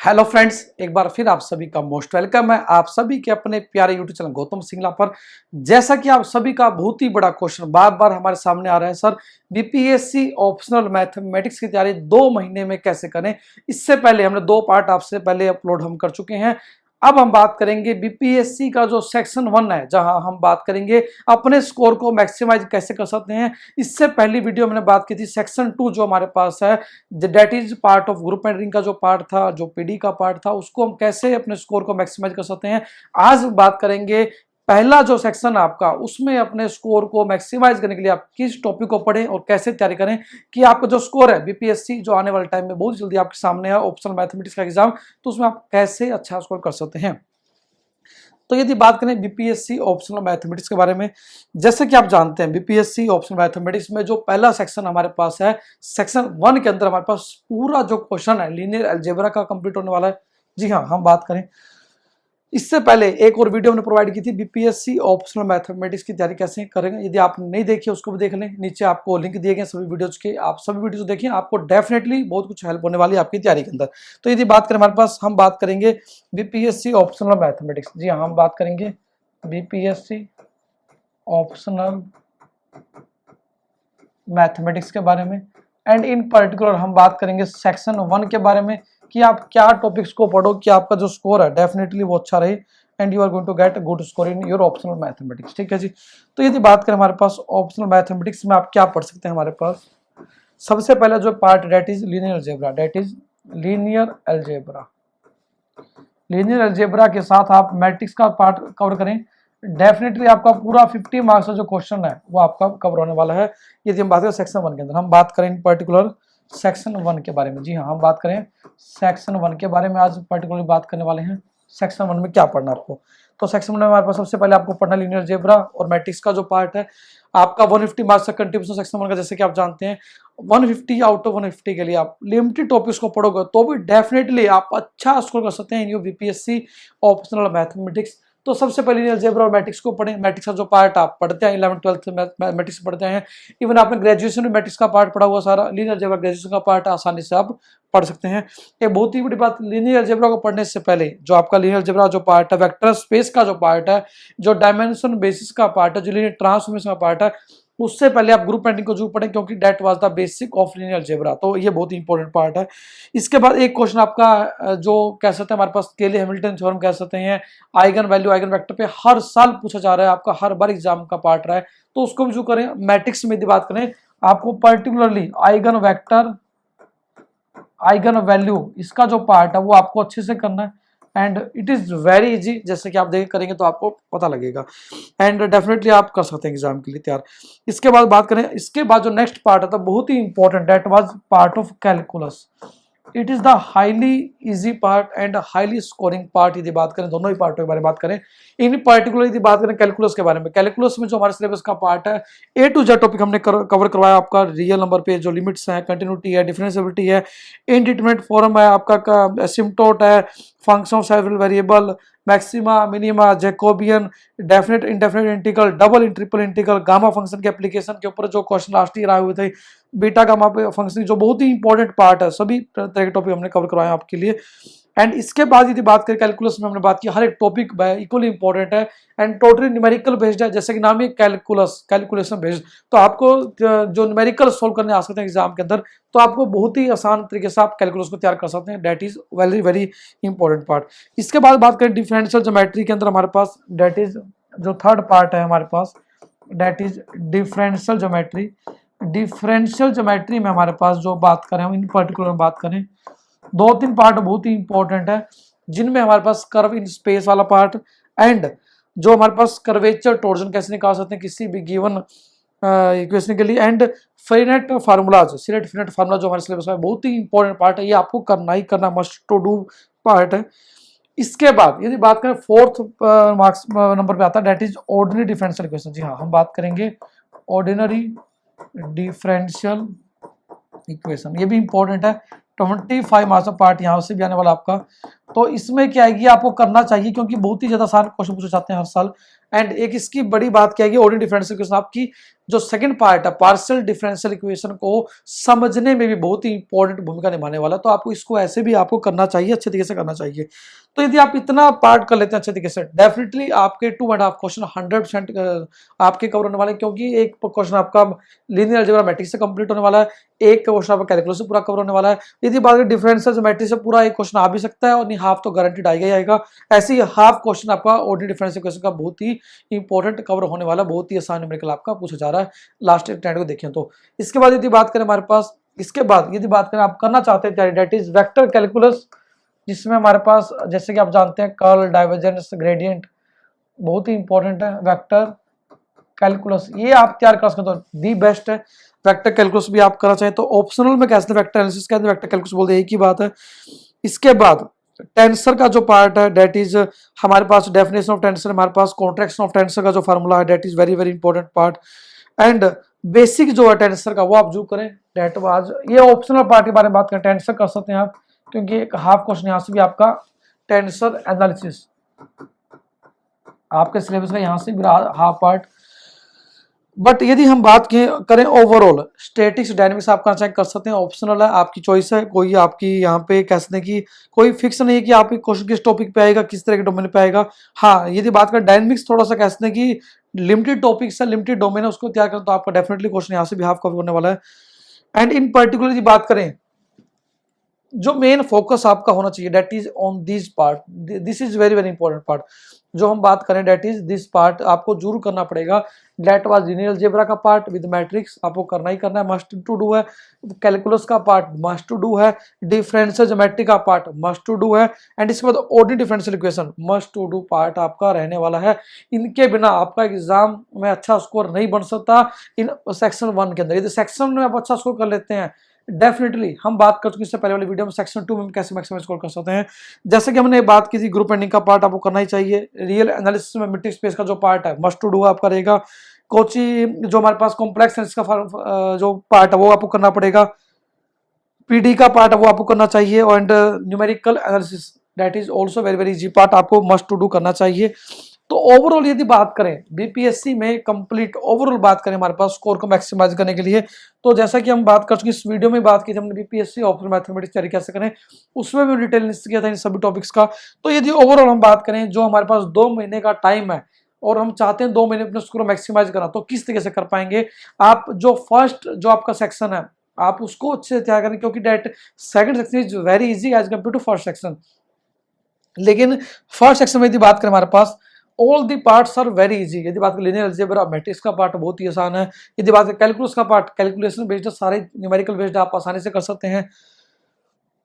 Hello friends, एक बार फिर आप सभी का मोस्ट वेलकम है आप सभी के अपने प्यारे यूट्यूब चैनल गौतम सिंगला पर। जैसा कि आप सभी का बहुत ही बड़ा क्वेश्चन बार बार हमारे सामने आ रहा है, सर बीपीएससी ऑप्शनल मैथमेटिक्स की तैयारी 2 महीने में कैसे करें। इससे पहले हमने 2 पार्ट आपसे पहले अपलोड हम कर चुके हैं। अब हम बात करेंगे बीपीएससी का जो सेक्शन 1 है, जहां हम बात करेंगे अपने स्कोर को मैक्सिमाइज कैसे कर सकते हैं। इससे पहली वीडियो मैंने बात की थी सेक्शन 2 जो हमारे पास है, that is part of group entering का जो पार्ट था, जो पीडी का पार्ट था, उसको हम कैसे अपने स्कोर को मैक्सिमाइज कर सकते हैं। आज बात करेंगे पहला जो सेक्शन आपका, उसमें अपने स्कोर को मैक्सिमाइज करने के लिए आप किस टॉपिक को पढ़ें और कैसे तैयारी करें कि आपका जो स्कोर है बीपीएससी जो आने वाले टाइम में बहुत जल्दी आपके सामने है, ऑप्शनल मैथमेटिक्स का एग्जाम, तो उसमें आप कैसे अच्छा स्कोर कर सकते हैं। तो यदि बात करें बीपीएससी ऑप्शनल मैथमेटिक्स के बारे में, जैसे कि आप जानते हैं बीपीएससी ऑप्शनल मैथमेटिक्स में जो पहला सेक्शन हमारे पास है, सेक्शन 1 के अंदर हमारे पास पूरा जो क्वेश्चन है लीनियर अलजेब्रा का कंप्लीट होने वाला है। जी हाँ, हम बात करें इससे पहले एक और वीडियो हमने प्रोवाइड की थी बीपीएससी ऑप्शनल मैथमेटिक्स की तैयारी कैसे करेंगे। यदि आप नहीं देखिए उसको भी देख लें, नीचे आपको लिंक दिए गए सभी वीडियोज के, आप सभी वीडियोज देखिए, आपको डेफिनेटली बहुत कुछ हेल्प होने वाली है आपकी तैयारी के अंदर। तो यदि बात करें हमारे पास, हम बात करेंगे बीपीएससी ऑप्शनल मैथमेटिक्स। जी हाँ, हम बात करेंगे बीपीएससी ऑप्शनल मैथमेटिक्स के बारे में, एंड इन पर्टिकुलर हम बात करेंगे सेक्शन 1 के बारे में कि आप क्या टॉपिक्स को पढ़ो कि आपका जो स्कोर है डेफिनेटली वो अच्छा रहे and you are going to get a good score in your optional mathematics. ठीक है जी। तो यदि बात करें हमारे पास ऑप्शनल मैथमेटिक्स में आप क्या पढ़ सकते हैं, हमारे पास सबसे पहला जो part that is linear algebra, that is linear algebra. Linear algebra के साथ आप मैट्रिक्स का पार्ट कवर करें, डेफिनेटली आपका पूरा 50 मार्क्स का जो क्वेश्चन है वो आपका कवर होने वाला है। यदि हम बात करें सेक्शन 1 के अंदर, हम बात करें इन पर्टिकुलर सेक्शन 1 के बारे में। जी हाँ, हम बात करें सेक्शन 1 के बारे में, आज पर्टिकुलर बात करने वाले हैं सेक्शन 1 में क्या पढ़ना आपको। तो सेक्शन 1 में हमारे पास सबसे पहले आपको पढ़ना लीनियर अलजेब्रा और मैट्रिक्स का जो पार्ट है। आपका 150 मार्क्स का कंट्रीब्यूशन सेक्शन 1 का, जैसे कि आप जानते हैं 150 आउट ऑफ 150 के लिए आप लिमिटेड टॉपिक्स को पढ़ोगे तो भी डेफिनेटली आप अच्छा स्कोर कर सकते हैं इन यू बीपीएससी ऑप्शनल मैथमेटिक्स। तो सबसे पहले अलजेब्रा और मैट्रिक्स को पढ़ें। मैट्रिक्स का जो पार्ट आप पढ़ते हैं 11th 12th में मैट्रिक्स पढ़ते हैं, इवन आपने ग्रेजुएशन में मैट्रिक्स का पार्ट पढ़ा हुआ सारा, लीनियर अलजेब्रा ग्रेजुएशन का पार्ट आसानी से आप पढ़ सकते हैं। एक बहुत ही बड़ी बात, लीनियर अलजेब्रा को पढ़ने से पहले जो आपका लीनियर अलजेब्रा जो पार्ट है, वेक्टर स्पेस का जो पार्ट है, जो डायमेंशन बेसिस का पार्ट है, जो लीनियर ट्रांसफॉर्मेशन का पार्ट है, उससे पहले आप ग्रुप एंडिंग को जरूर पढ़ें क्योंकि that was the basic of linear algebra. तो ये बहुत ही इंपॉर्टेंट पार्ट है। इसके बाद एक क्वेश्चन आपका जो कह सकते हैं हमारे पास केली हैमिल्टन थ्योरम कह सकते हैं, आइगन वैल्यू आइगन वेक्टर पे हर साल पूछा जा रहा है, आपका हर बार एग्जाम का पार्ट रहा है, तो उसको भी जो करें। मैट्रिक्स में यदि बात करें, आपको particularly eigen vector eigen value इसका जो पार्ट है वो आपको अच्छे से करना है and it is very easy, जैसे कि आप देख करेंगे तो आपको पता लगेगा एंड डेफिनेटली आप कर सकते हैं एग्जाम के लिए तैयार। इसके बाद बात करें, इसके बाद जो नेक्स्ट पार्ट है तो बहुत ही important, that was part of calculus. It is the highly easy part and highly scoring part. यदि बात करें दोनों ही पार्टों के बारे में बात करें, इन पर्टिकुलर यदि बात करें कैलकुलस के बारे में, कैलकुलस में जो हमारे सिलेबस का पार्ट है ए टू जेड टॉपिक हमने कवर करवाया आपका। रियल नंबर पे जो लिमिट्स हैं, कंटिन्यूटी है, डिफरेंशिएबिलिटी है, इनडिटरमिनेट फॉर्म है, आपका एसिम्पटोट है, function of several variable, maxima minima, Jacobian, definite indefinite integral, double triple integral, gamma function के एप्लीकेशन के ऊपर जो क्वेश्चन लास्ट ईयर आए हुए थे, बीटा गामा फंक्शन, जो बहुत ही इंपॉर्टेंट पार्ट है, सभी तरह के टॉपिक हमने कवर करवाया आपके लिए। एंड इसके बाद यदि बात करें कैलकुलस में, हमने बात की हर एक टॉपिक इक्वली इंपॉर्टेंट है एंड टोटली न्यूमेरिकल बेस्ड है, जैसे कि नाम ही कैलकुलस, कैलकुलेशन बेस्ड। तो आपको जो न्यूमेरिकल सोल्व करने आ सकते हैं एग्जाम के अंदर, तो आपको बहुत ही आसान तरीके से आप कैलकुलस को तैयार कर सकते हैं। That is very very important part. इसके बाद बात करें डिफरेंशियल ज्योमेट्री के अंदर, हमारे पास दैट इज जो थर्ड पार्ट है हमारे पास, that is differential geometry. Differential geometry में हमारे पास जो बात करें, हम इन पर्टिकुलर बात करें, 2-3 पार्ट बहुत ही इंपॉर्टेंट है, जिनमें हमारे पास कर्व इन स्पेस वाला पार्ट एंड जो हमारे पास कर्वेचर टॉर्जन कैसे निकाल सकते हैं किसी भी गिवन इक्वेशन के लिए, एंड फिनेट फार्मूलाज, सिलेट फिनेट फार्मूला जो हमारे सिलेबस में बहुत ही इंपॉर्टेंट पार्ट है, ये आपको करना ही करना, मस्ट टू डू पार्ट है। इसके बाद यदि बात करें फोर्थ मार्क्स नंबर पे आता है, that is ordinary differential equation. जी हाँ, हम बात करेंगे ऑर्डिनरी डिफरेंशियल इक्वेशन, ये भी इंपॉर्टेंट है। 25 मार्क्स का पार्ट यहाँ से भी आने वाला आपका तो इसमें क्या है कि आपको करना चाहिए, क्योंकि बहुत ही ज्यादा आसान क्वेश्चन पूछे जाते हैं हर साल। एंड एक इसकी बड़ी बात क्या है कि ऑर्डिनरी डिफरेंशियल इक्वेशन आपकी जो सेकंड पार्ट है पार्शियल डिफरेंशियल इक्वेशन को समझने में भी बहुत ही इंपॉर्टेंट भूमिका निभाने वाला है। तो आपको इसको ऐसे भी आपको करना चाहिए, अच्छे तरीके से करना चाहिए। तो यदि आप इतना पार्ट कर लेते हैं अच्छे तरीके से, डेफिनेटली आपके 2.5 क्वेश्चन 100% आपके कवर होने वाले हैं, क्योंकि एक क्वेश्चन आपका लीनियर अलजेब्रा मैट्रिक्स से कंप्लीट होने वाला है, एक क्वेश्चन आपका कैलकुलस से पूरा कवर होने वाला है। यदि बात करें डिफरेंशियल ज्योमेट्री से पूरा एक क्वेश्चन आ भी सकता है, और नहीं हाफ तो गारंटीड आएगा ही आएगा। ऐसे ही हाफ क्वेश्चन आपका ऑर्डिनरी डिफरेंशियल इक्वेशन का बहुत ही इंपॉर्टेंट कवर होने वाला, बहुत ही आसान न्यूमेरिकल आपका पूछा जा रहा है लास्ट टेंट को देखें तो। इसके बाद यदि बात करें हमारे पास, इसके बाद यदि बात करें आप करना चाहते हैं दैट इज वेक्टर कैलकुलस, जिसमें हमारे पास जैसे कि आप जानते हैं कर्ल, डाइवर्जेंस, ग्रेडियंट बहुत ही इंपॉर्टेंट है। वेक्टर कैलकुलस ये आप तैयार कर सकते हो, दी बेस्ट है। वेक्टर कैलकुलस भी आप करना चाहें तो ऑप्शनल में कैसे वेक्टर एनालिसिस कहते हैं, वेक्टर कैलकुलस बोलते हैं, एक ही बात है। इसके बाद टेंसर का जो पार्ट है डेट इज हमारे पास डेफिनेशन ऑफ टेंसर, हमारे पास कॉन्ट्रैक्शन ऑफ टेंसर का जो फार्मूला है that is very very important part. And basic जो है टेंसर का वो आप जो करें डेट आज ये ऑप्शनल पार्ट के बारे में बात करें, टेंसर कर सकते हैं आप, क्योंकि एक हाफ क्वेश्चन यहाँ से भी आपका टेंसर एनालिसिस आपके सिलेबस का यहाँ से भी हाफ पार्ट। बट यदि हम बात करें ओवरऑल स्टैटिक्स डायनेमिक्स आप कहाँ चेक कर सकते हैं, ऑप्शनल है, आपकी चॉइस है, कोई आपकी यहाँ पे कह सकते हैं कि कोई फिक्स नहीं है कि आपकी क्वेश्चन किस टॉपिक पे आएगा, किस तरह के डोमेन पे आएगा। हाँ यदि बात करें डायनेमिक्स थोड़ा सा कह सकते हैं कि लिमिटेड टॉपिक्स है, लिमिटेड डोमेन है, उसको तैयार करें तो आपका डेफिनेटली क्वेश्चन यहाँ से भी हाफ कवर होने वाला है। एंड इन पर्टिकुलर यदि बात करें जो मेन फोकस आपका होना चाहिए that is on this part, this is very very important part. जो हम बात करें डेट इज दिस पार्ट आपको जरूर करना पड़ेगा। डेट वाज लीनियर अलजेब्रा का पार्ट विद मैट्रिक्स आपको करना ही करना है, मस्ट टू डू है। कैलकुलस का पार्ट मस्ट टू डू है, डिफरेंशियल ज्योमेट्री का पार्ट मस्ट टू डू है, एंड इसके बाद ordinary differential equation must to do part आपका रहने वाला है। इनके बिना आपका एग्जाम में अच्छा स्कोर नहीं बन सकता इन सेक्शन 1 के अंदर। यदि सेक्शन में आप अच्छा स्कोर कर लेते हैं डेफिनेटली, हम बात कर चुके इससे पहले वाली वीडियो में सेक्शन 2 में कैसे मैक्सिमम स्कोर कर सकते हैं। जैसे कि हमने बात की थी ग्रुप एंडिंग का पार्ट आपको करना ही चाहिए, रियल एनालिसिस में मैट्रिक्स स्पेस का जो पार्ट है मस्ट टू डू आपका रहेगा। कोची जो हमारे पास कॉम्प्लेक्स है इसका जो पार्ट है वो आपको करना पड़ेगा, पीडी का पार्ट है वो आपको करना चाहिए, and numerical analysis that is also very very easy part आपको मस्ट टू डू करना चाहिए। तो ओवरऑल यदि बात करें बीपीएससी में कंप्लीट ओवरऑल बात करें हमारे पास स्कोर को मैक्सिमाइज करने के लिए, तो जैसा कि हम बात कर चुके इस वीडियो में बात की थी हमने बीपीएससी ऑप्शनल मैथमेटिक्स तैयारी कैसे करें, उसमें भी डिटेल लिस्ट किया था इन सभी टॉपिक्स का। तो यदि ओवरऑल हम बात करें जो हमारे पास 2 महीने का टाइम है और हम चाहते हैं 2 महीने अपने स्कोर मैक्सिमाइज करना, तो किस तरीके से कर पाएंगे। आप जो फर्स्ट जो आपका सेक्शन है आप उसको अच्छे से तैयार करें, क्योंकि that second section is very easy as compare to first section. लेकिन फर्स्ट सेक्शन में यदि बात करें हमारे पास all the parts are very easy. यदि बात करें लीनियर अलजेब्रा मैट्रिक्स का पार्ट बहुत ही आसान है, यदि बात करें कैलकुलस का पार्ट कैलकुलेशन बेस्ड सारे न्यूमेरिकल बेस्ड आप आसानी से कर सकते हैं।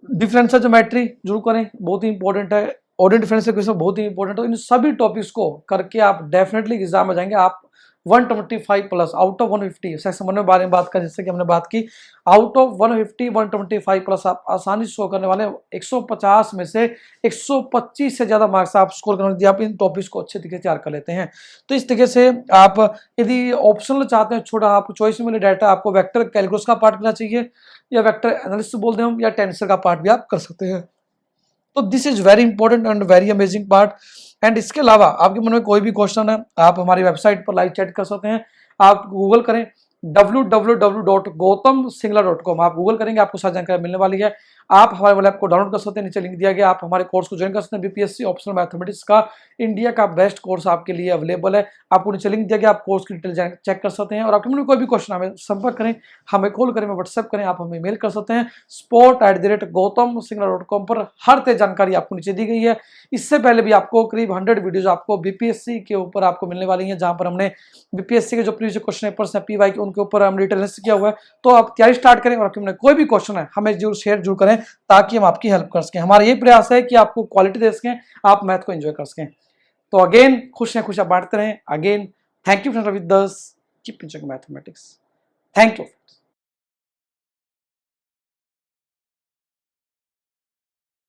डिफरेंशियल ज्योमेट्री जरूर करें, बहुत ही इंपॉर्टेंट है, ऑर्डिनरी डिफरेंशियल इक्वेशन बहुत ही इंपॉर्टेंट है। इन सभी टॉपिक्स को करके आप डेफिनेटली एग्जाम में जाएंगे। आप 125 प्लस आउट ऑफ 150 सेक्शन 1 में बारे में बात करें, जैसे कि हमने बात की आउट ऑफ 150 125 प्लस आप आसानी से स्कोर करने वाले 150 में से 125 से ज्यादा मार्क्स आप स्कोर करने यदि आप इन टॉपिक्स को अच्छे तरीके से तैयार कर लेते हैं। तो इस तरीके से आप यदि ऑप्शनल चाहते हैं छोटा आपको चॉइस में मिले डाटा, आपको वेक्टर कैलकुलस का पार्ट करना चाहिए या वेक्टर एनालिसिस बोलते हैं हम, या टेंसर का पार्ट भी आप कर सकते हैं। तो this is very important and very amazing part. And इसके अलावा आपके मन में कोई भी क्वेश्चन है आप हमारी वेबसाइट पर लाइव चैट कर सकते हैं। आप गूगल करें www.gautamsingla.com, आप गूगल करेंगे आपको सारी जानकारी मिलने वाली है। आप हमारे वाले ऐप को डाउनलोड कर सकते हैं, नीचे लिंक दिया गया, आप हमारे कोर्स को ज्वाइन कर सकते हैं। बीपीएससी ऑप्शनल मैथमेटिक्स का इंडिया का बेस्ट कोर्स आपके लिए अवेलेबल है, आपको नीचे लिंक दिया गया, आप कोर्स की डिटेल चेक कर सकते हैं। और आपके मन में कोई भी क्वेश्चन हमें संपर्क करें, हमें कॉल करें, व्हाट्सएप करें, आप हमें मेल कर सकते हैं sport@gautamsingla.com पर। हर तेज जानकारी आपको नीचे दी गई है। इससे पहले भी आपको करीब 100 वीडियोज आपको बीपीएससी के ऊपर आपको मिलने वाली हैं, जहां पर हमने बीपीएससी के जो प्रीवियस क्वेश्चन पेपर्स हैं पीवाई के उनके ऊपर हम डिटेल किया हुआ है। तो आप तैयारी स्टार्ट करें और आपके कोई भी क्वेश्चन है हमें जरूर शेयर जरूर करें, ताकि हम आपकी हेल्प कर सकें। हमारा ये प्रयास है कि आपको क्वालिटी दे सकें, आप मैथ को एंजॉय कर सकें। तो अगेन खुशियां बांटते रहें। Again thank you friends with us, keep enjoying mathematics. Thank you.